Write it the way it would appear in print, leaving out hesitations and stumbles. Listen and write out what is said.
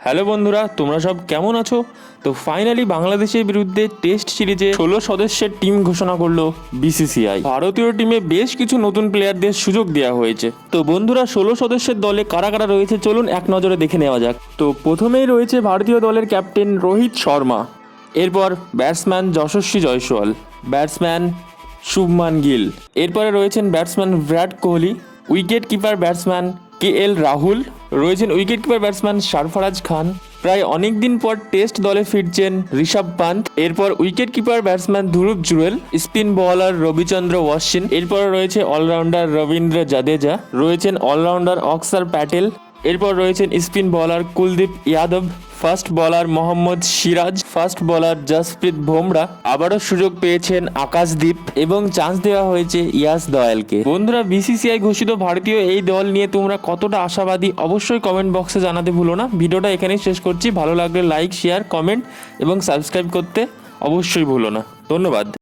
Hello বন্ধুরা, তোমরা সব কেমন আছো? তো ফাইনালি বাংলাদেশের বিরুদ্ধে টেস্ট সিরিজে 16 সদস্যের টিম ঘোষণা করলো বিসিসিআই। ভারতীয় টিমে বেশ কিছু নতুন প্লেয়ারদের সুযোগ দেওয়া হয়েছে। তো বন্ধুরা, 16 সদস্যের দলে কারা কারা রয়েছে চলুন এক নজরে দেখে নেওয়া যাক। তো প্রথমেই রয়েছে ভারতীয় দলের ক্যাপ্টেন রোহিত শর্মা, এরপর ব্যাটসম্যান যশস্বী জয়সওয়াল, ব্যাটসম্যান শুভমান গিল, এরপরে রয়েছেন batsman Virat Kohli, wicket keeper batsman KL Rahul, রয়েছেন wicket keeper batsman Sarfaraz Khan, প্রায় অনেক দিন পর টেস্ট দলে ফিরছেন ঋষভ পান্ত, এরপর উইকেট কিপার ব্যাটসম্যান ধ্রুব জুরেল, স্পিন বোলার রবিচন্দ্র অশ্বিন, এরপর রয়েছে অলরাউন্ডার রবীন্দ্র জাদেজা, রয়েছেন অলরাউন্ডার অক্সার প্যাটেল, এরপর রয়েছেন spin bowler Kuldeep Yadav, fast bowler Mohammad Siraj, fast bowler Jasprit Bumrah, আবারও সুযোগ পেয়েছেন আকাশদীপ এবং চান্স দেওয়া হয়েছে ইয়াস দয়ালকে। বন্ধুরা, বিসিসিআই ঘোষিত ভারতীয় এই দল নিয়ে তোমরা কতটা আশাবাদী অবশ্যই কমেন্ট বক্সে জানাতে ভুলো না। ভিডিওটা এখানেই শেষ করছি। ভালো লাগলে লাইক, শেয়ার, কমেন্ট এবং সাবস্ক্রাইব করতে অবশ্যই ভুলো না। ধন্যবাদ।